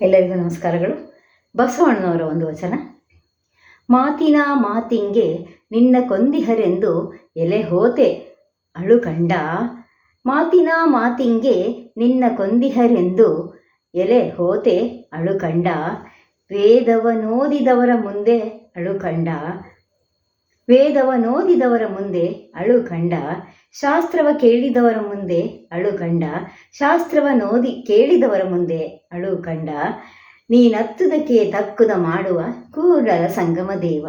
ಎಲ್ಲರಿಗೂ ನಮಸ್ಕಾರಗಳು. ಬಸವಣ್ಣನವರ ಒಂದು ವಚನ. ಮಾತಿನ ಮಾತಿಂಗೆ ನಿನ್ನ ಕೊಂದಿಹರೆಂದು ಎಲೆ ಹೋತೆ ಅಳುಕಂಡ. ಮಾತಿನ ಮಾತಿಂಗೆ ನಿನ್ನ ಕೊಂದಿಹರೆಂದು ಎಲೆ ಹೋತೆ ಅಳುಕಂಡ. ವೇದವನೋದಿದವರ ಮುಂದೆ ಅಳುಕಂಡ. ವೇದವನೋದಿದವರ ಮುಂದೆ ಅಳುಕಂಡ. ಶಾಸ್ತ್ರವ ಕೇಳಿದವರ ಮುಂದೆ ಅಳುಕಂಡ. ಶಾಸ್ತ್ರವನೋದಿ ಕೇಳಿದವರ ಮುಂದೆ ಅಳುಕಂಡ. ನೀನತ್ತುದಕ್ಕೆ ತಕ್ಕುದ ಮಾಡುವ ಕೂಡಲ ಸಂಗಮ ದೇವ.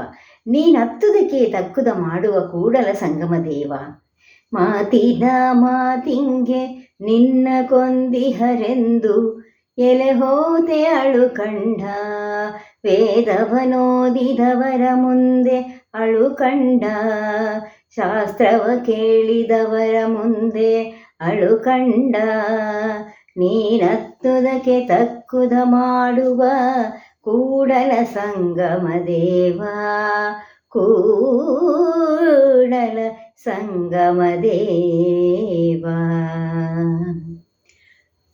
ನೀನತ್ತುದಕ್ಕೆ ತಕ್ಕುದ ಮಾಡುವ ಕೂಡಲ ಸಂಗಮ ದೇವ. ಮಾತಿನ ಮಾತಿಂಗೆ ನಿನ್ನ ಕೊಂದಿಹರೆಂದು ಎಲೆ ಹೋತೆ ಅಳುಕಂಡ. ವೇದವನೋದಿದವರ ಮುಂದೆ ಅಳುಕಂಡ. ಶಾಸ್ತ್ರವ ಕೇಳಿದವರ ಮುಂದೆ ಅಳುಕಂಡ. ನೀನತ್ತುದಕ್ಕೆ ತಕ್ಕುದ ಮಾಡುವ ಕೂಡಲ ಸಂಗಮ ದೇವ. ಕೂಡಲ ಸಂಗಮ ದೇವ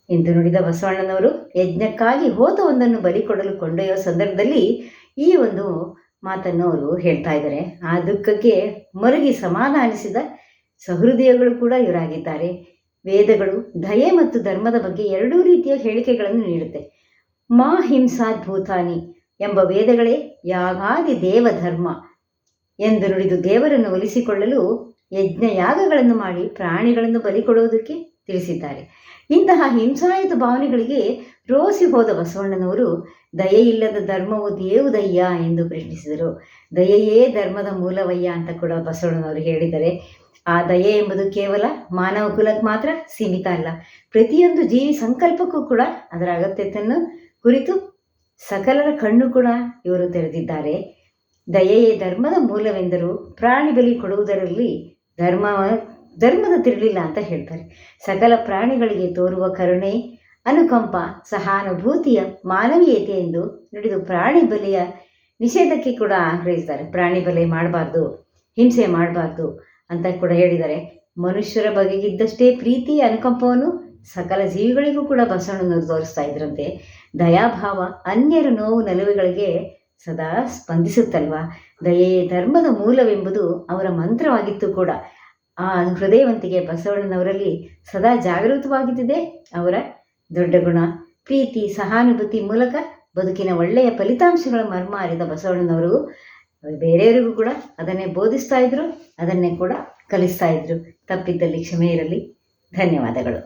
ಎಂದು ನುಡಿದ ಬಸವಣ್ಣನವರು ಯಜ್ಞಕ್ಕಾಗಿ ಹೋತವೊಂದನ್ನು ಬಲಿ ಕೊಡಲು ಕೊಂಡೊಯ್ಯುವ ಸಂದರ್ಭದಲ್ಲಿ ಈ ಒಂದು ಮಾತನ್ನು ಅವರು ಹೇಳ್ತಾ ಇದ್ದಾರೆ. ಆ ದುಃಖಕ್ಕೆ ಮರುಗಿ ಸಮಾಧಾನಿಸಿದ ಸಹೃದಯಗಳು ಕೂಡ ಇವರಾಗಿದ್ದಾರೆ. ವೇದಗಳು ದಯೆ ಮತ್ತು ಧರ್ಮದ ಬಗ್ಗೆ ಎರಡೂ ರೀತಿಯ ಹೇಳಿಕೆಗಳನ್ನು ನೀಡುತ್ತೆ. ಮಾ ಹಿಂಸಾದ್ಭೂತಾನಿ ಎಂಬ ವೇದಗಳೇ ಯಾಗಾದಿ ದೇವ ಧರ್ಮ ಎಂದು ನುಡಿದು ದೇವರನ್ನು ಒಲಿಸಿಕೊಳ್ಳಲು ಯಜ್ಞ ಯಾಗಗಳನ್ನು ಮಾಡಿ ಪ್ರಾಣಿಗಳನ್ನು ಬಲಿ ಕೊಡುವುದಕ್ಕೆ ತಿಳಿಸಿದ್ದಾರೆ. ಇಂತಹ ಹಿಂಸಾಯುತ ಭಾವನೆಗಳಿಗೆ ರೋಸಿ ಹೋದ ಬಸವಣ್ಣನವರು ದಯೆಯಿಲ್ಲದ ಧರ್ಮವು ದೇವುದಯ್ಯ ಎಂದು ಪ್ರಶ್ನಿಸಿದರು. ದಯೆಯೇ ಧರ್ಮದ ಮೂಲವಯ್ಯ ಅಂತ ಕೂಡ ಬಸವಣ್ಣನವರು ಹೇಳಿದ್ದಾರೆ. ಆ ದಯೆ ಎಂಬುದು ಕೇವಲ ಮಾನವ ಕುಲಕ್ಕೆ ಮಾತ್ರ ಸೀಮಿತ ಅಲ್ಲ, ಪ್ರತಿಯೊಂದು ಜೀವಿ ಸಂಕಲ್ಪಕ್ಕೂ ಕೂಡ ಅದರ ಅಗತ್ಯತೆಯನ್ನು ಕುರಿತು ಸಕಲರ ಕಣ್ಣು ಕೂಡ ಇವರು ತೆರೆದಿದ್ದಾರೆ. ದಯೆಯೇ ಧರ್ಮದ ಮೂಲವೆಂದರೂ ಪ್ರಾಣಿ ಬಲಿ ಕೊಡುವುದರಲ್ಲಿ ಧರ್ಮದ ತಿರುಳಿಲ್ಲ ಅಂತ ಹೇಳ್ತಾರೆ. ಸಕಲ ಪ್ರಾಣಿಗಳಿಗೆ ತೋರುವ ಕರುಣೆ, ಅನುಕಂಪ, ಸಹಾನುಭೂತಿಯ ಮಾನವೀಯತೆ ಎಂದು ನುಡಿದು ಪ್ರಾಣಿ ಬಲಿಯ ನಿಷೇಧಕ್ಕೆ ಕೂಡ ಆಗ್ರಹಿಸಿದ್ದಾರೆ. ಪ್ರಾಣಿ ಬಲಿ ಮಾಡಬಾರ್ದು, ಹಿಂಸೆ ಮಾಡಬಾರ್ದು ಅಂತ ಕೂಡ ಹೇಳಿದ್ದಾರೆ. ಮನುಷ್ಯರ ಬಗೆಗಿದ್ದಷ್ಟೇ ಪ್ರೀತಿ ಅನುಕಂಪವನ್ನು ಸಕಲ ಜೀವಿಗಳಿಗೂ ಕೂಡ ಬಸವಣ್ಣನವರು ತೋರಿಸ್ತಾ ಇದ್ರಂತೆ. ದಯಾಭಾವ ಅನ್ಯರ ನೋವು ನಲುವೆಗಳಿಗೆ ಸದಾ ಸ್ಪಂದಿಸುತ್ತಲ್ವ. ದಯೆಯೇ ಧರ್ಮದ ಮೂಲವೆಂಬುದು ಅವರ ಮಂತ್ರವಾಗಿತ್ತು ಕೂಡ. ಆ ಹೃದಯವಂತಿಕೆ ಬಸವಣ್ಣನವರಲ್ಲಿ ಸದಾ ಜಾಗೃತವಾಗಿದ್ದಿದೆ. ಅವರ ದೊಡ್ಡ ಗುಣ ಪ್ರೀತಿ ಸಹಾನುಭೂತಿ ಮೂಲಕ ಬದುಕಿನ ಒಳ್ಳೆಯ ಫಲಿತಾಂಶಗಳ ಮರ್ಮ ಅರಿದ ಬಸವಣ್ಣನವರು ಬೇರೆಯವರಿಗೂ ಕೂಡ ಅದನ್ನೇ ಬೋಧಿಸ್ತಾ ಇದ್ರು, ಅದನ್ನೇ ಕೂಡ ಕಲಿಸ್ತಾ ಇದ್ರು. ತಪ್ಪಿದ್ದಲ್ಲಿ ಕ್ಷಮೆ ಇರಲಿ. ಧನ್ಯವಾದಗಳು.